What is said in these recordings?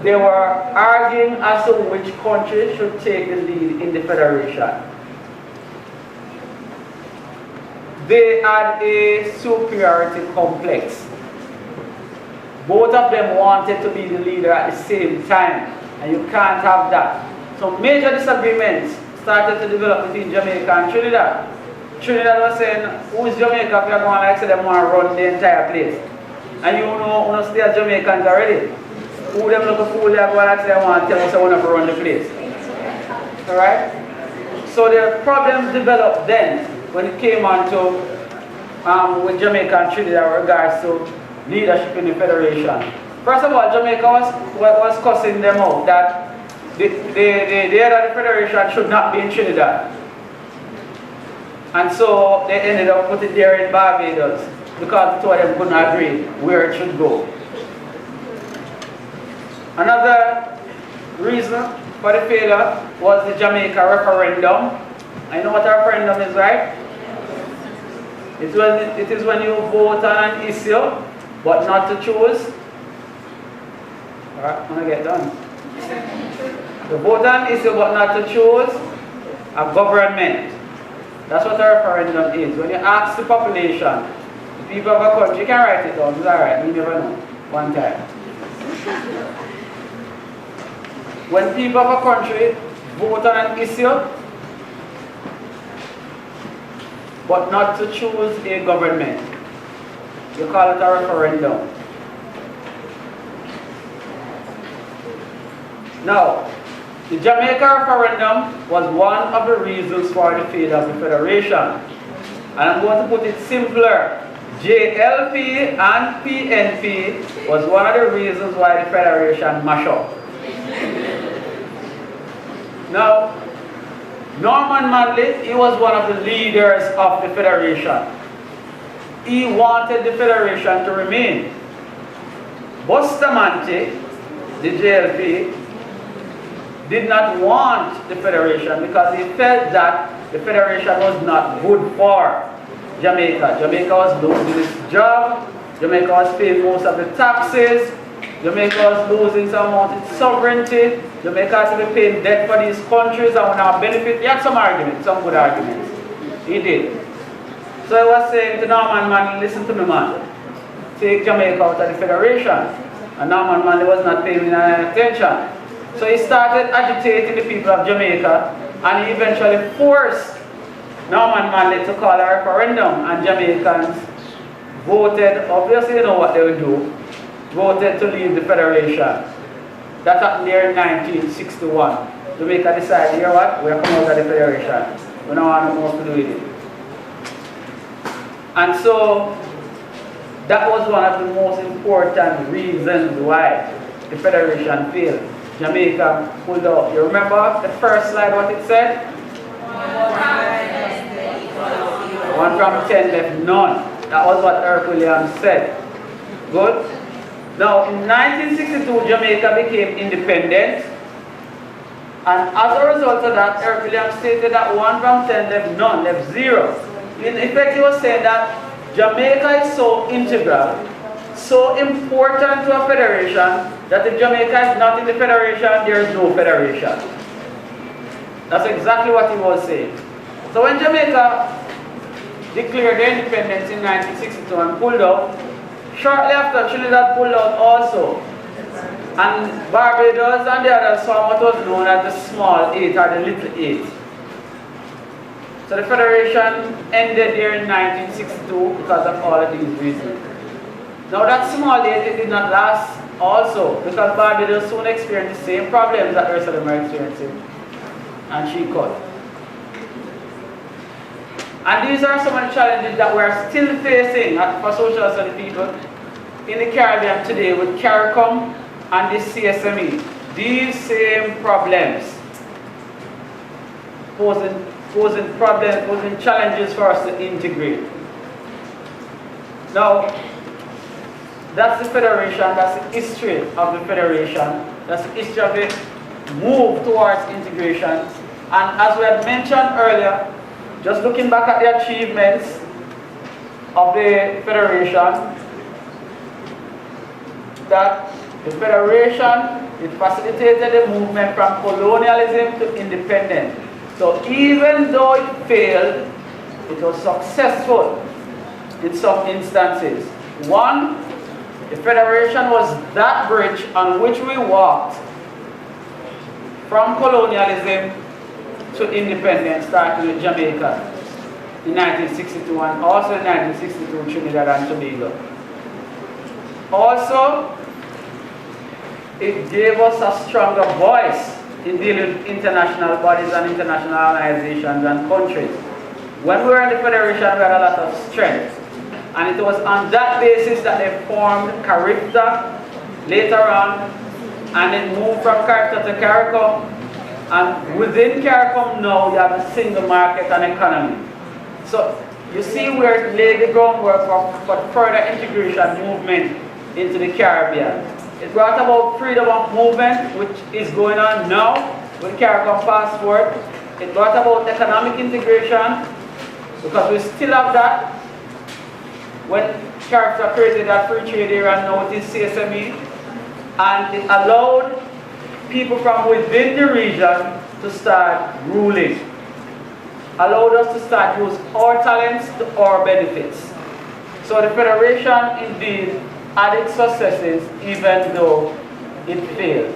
they were arguing as to which country should take the lead in the federation. They had a superiority complex. Both of them wanted to be the leader at the same time, and you can't have that. So major disagreements started to develop between Jamaica and Trinidad. Trinidad was saying, who is Jamaica if you're going like say they want to run the entire place? And you know stay as Jamaicans already. Who them look a fool they are going like say they want to tell us they want to run the place. Alright? So the problems developed then when it came on to with Jamaica and Trinidad in regards to leadership in the federation. First of all, Jamaica was cussing them out that the idea that the federation should not be in Trinidad. And so they ended up putting it there in Barbados because the two of them couldn't agree where it should go. Another reason for the failure was the Jamaica referendum. I know what a referendum is, right? It is when you vote on an issue, but not to choose. Alright, I'm going to get done. You vote on an issue, but not to choose a government. That's what a referendum is. When you ask the population, the people of a country, you can write it down, it's alright, you never know. One time. When people of a country vote on an issue, but not to choose a government, you call it a referendum. Now, the Jamaica referendum was one of the reasons for the failure of the federation. And I'm going to put it simpler. JLP and PNP was one of the reasons why the federation mashed up. Now, Norman Manley, he was one of the leaders of the federation. He wanted the federation to remain. Bustamante, the JLP, did not want the federation because he felt that the federation was not good for Jamaica. Jamaica was losing its job, Jamaica was paying most of the taxes, Jamaica was losing some amount of its sovereignty, Jamaica has to be paying debt for these countries and will not benefit. He had some arguments, some good arguments. He did. So he was saying to Norman Manley, listen to me man, take Jamaica out of the federation. And Norman Manley was not paying any attention. So he started agitating the people of Jamaica and he eventually forced Norman Manley to call a referendum, and Jamaicans voted, obviously you know what they would do, voted to leave the federation. That happened there in 1961. Jamaica decided, you know what, we're coming out of the federation. We don't want no more to do with it. And so that was one of the most important reasons why the federation failed. Jamaica pulled out. You remember the first slide what it said? 1 from 10 left none. That was what Eric Williams said. Good? Now in 1962 Jamaica became independent, and as a result of that Eric Williams stated that 1 from 10 left none, left 0. In effect he was saying that Jamaica is so integral, so important to a federation, that if Jamaica is not in the federation, there is no federation. That's exactly what he was saying. So when Jamaica declared their independence in 1962 and pulled out, shortly after Trinidad pulled out also. And Barbados and the others saw what was known as the small 8 or the little 8. So the federation ended there in 1962 because of all of these reasons. Now that small 8, it did not last also, because Barbados soon experienced the same problems that the rest of them are experiencing, and she cut. And these are some of the challenges that we are still facing for social study people in the Caribbean today with CARICOM and the CSME. These same problems posing problems, posing challenges for us to integrate. Now, that's the federation, that's the history of the federation, that's the history of the move towards integration. And as we had mentioned earlier, just looking back at the achievements of the federation, that the federation It facilitated the movement from colonialism to independence. So even though it failed, it was successful in some instances. One, the Federation was that bridge on which we walked from colonialism to independence, starting with Jamaica in 1962 and also in 1962 Trinidad and Tobago. Also, it gave us a stronger voice in dealing with international bodies and international organizations and countries. When we were in the Federation, we had a lot of strength. And it was on that basis that they formed CARIFTA later on, and it moved from CARIFTA to CARICOM. And within CARICOM now, you have a single market and economy. So you see where it laid the groundwork for further integration movement into the Caribbean. It brought about freedom of movement, which is going on now with CARICOM passport. It brought about economic integration, because we still have that. When CARIFTA created that free trade area, now it is CSME, and it allowed people from within the region to start ruling. Allowed us to start use our talents to our benefits. So the Federation indeed had its successes even though it failed.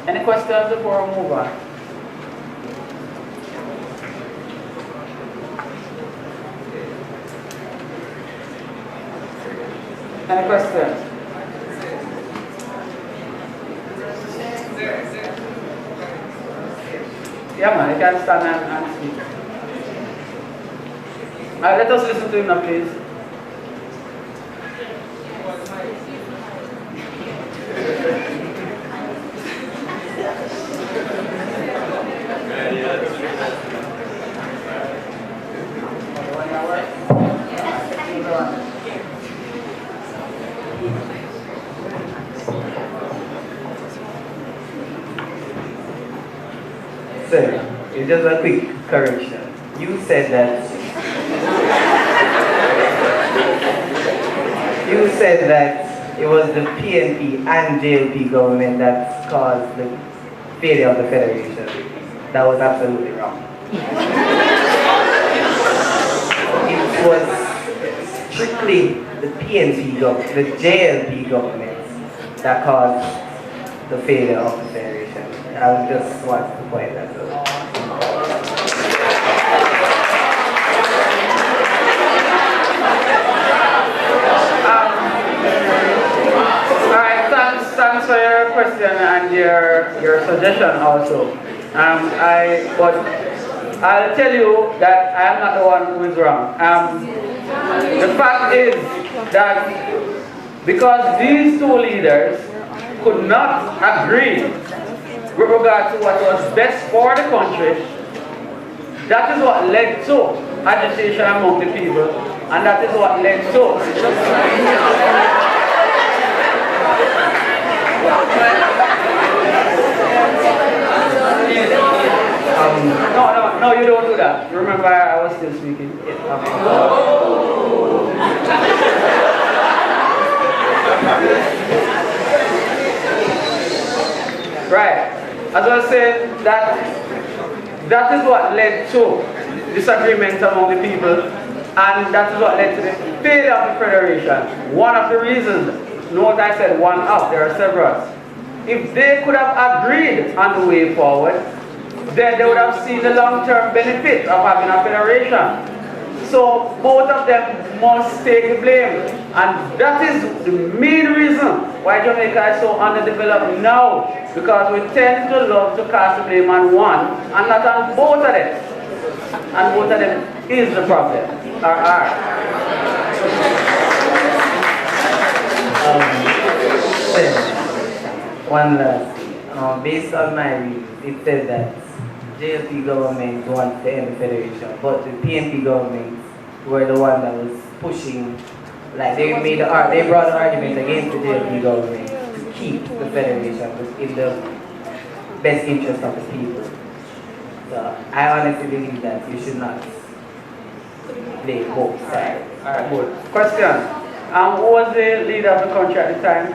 Any questions before we move on? Any questions? Yeah, man, you can stand and speak. Let us listen to him now, please. It's just a quick correction. You said that it was the PNP and JLP government that caused the failure of the Federation. That was absolutely wrong. It was strictly the PNP government, the JLP government that caused the failure of the Federation. I just want to point that out. Thanks for your question and your suggestion also. But I'll tell you that I am not the one who is wrong. The fact is that because these two leaders could not agree with regard to what was best for the country, that is what led to agitation among the people, and that is what led to no, you don't do that. Remember, I was still speaking. Right. As I was saying, that is what led to disagreement among the people, and that is what led to the failure of the Federation. One of the reasons, note I said one of, there are several. If they could have agreed on the way forward, then they would have seen the long-term benefit of having a federation. So both of them must take the blame. And that is the main reason why Jamaica is so underdeveloped now, because we tend to love to cast the blame on one and not on both of them. And both of them is the problem, or are. One last thing. Based on my reading, it said that JLP government wants to end the federation, but the PNP government were the one that was pushing, like they brought an argument against the JLP government to keep the federation in the best interest of the people. So I honestly believe that you should not play both sides. Alright, good. Question. Who was the leader of the country at the time?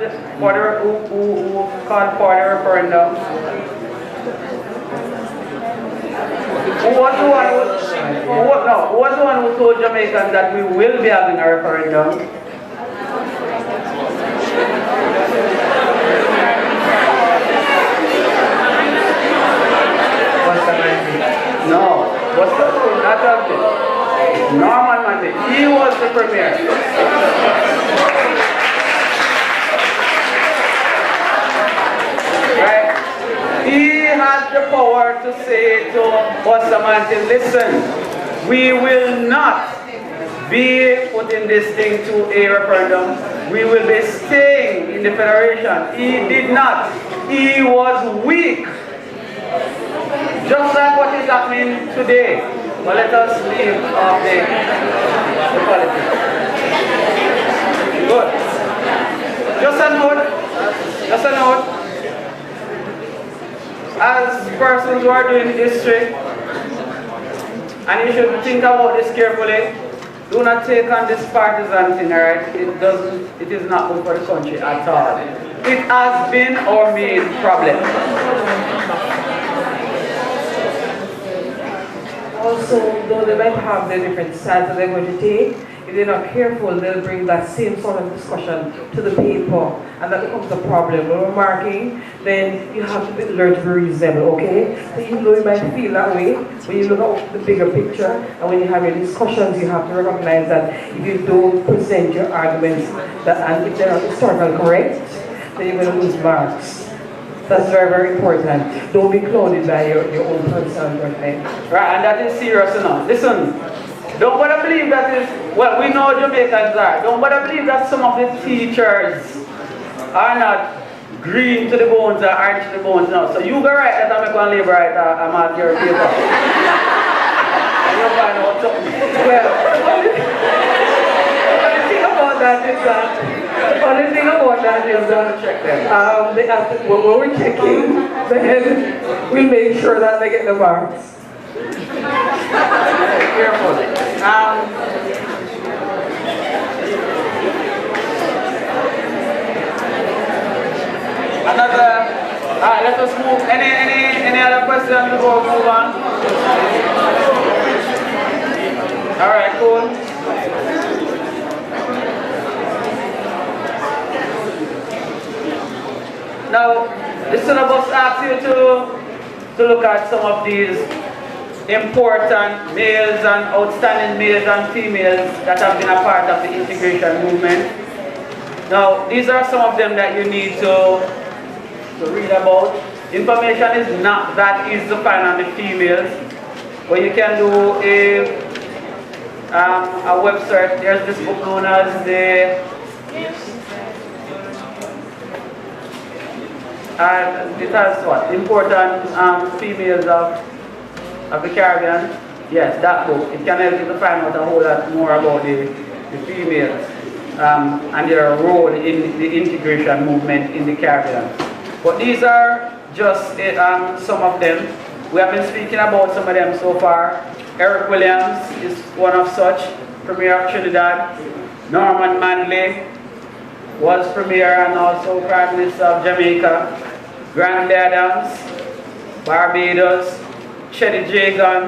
who called for the referendum? Who was the one who told Jamaicans that we will be having a referendum? No, not Abdi. Norman Mante. He was the premier. Right? He had the power to say to Bustamante, listen, we will not be putting this thing to a referendum. We will be staying in the federation. He did not. He was weak. Just like what is happening today. But let us leave the politics. Good. Just a note. As persons who are doing history, and you should think about this carefully, do not take on this partisan thing, alright? It is not good for the country at all. It has been our main problem. Also, though they might have their different sides that they're going to take, if they're not careful, they'll bring that same sort of discussion to the paper, and that becomes a problem. When we're marking, then you have to learn to be reasonable, okay? So even though you might feel that way, when you look at the bigger picture, and when you have your discussions, you have to recognize that if you don't present your arguments, and if they're not historically correct, then you're going to lose marks. That's very, very important. Don't be clouded by your own personal judgment. Right, and that is serious enough. Listen, don't bother believe that is, well, we know Jamaicans are. Don't bother believe that some of the teachers are not green to the bones or orange to the bones now. So you go right that I'm going to labor right, I'm at your paper. You find out something. Well, the thing about that is that Check them. they have to, when we're checking, then we make sure that they get the marks. Careful. Alright, let us move. Any other questions before we move on? Alright, cool. Now, the syllabus asks you to look at some of these important males and outstanding males and females that have been a part of the integration movement. Now, these are some of them that you need to read about. Information is not that easy to find on the females, but you can do a website. There's this book known as and it has what? Important females of the Caribbean. Yes, that book. It can help you to find out a whole lot more about the females and their role in the integration movement in the Caribbean. But these are just some of them. We have been speaking about some of them so far. Eric Williams is one of such, Premier of Trinidad. Norman Manley was Premier and also Prime Minister of Jamaica. Grantley Adams, Barbados, Chetty Jagan.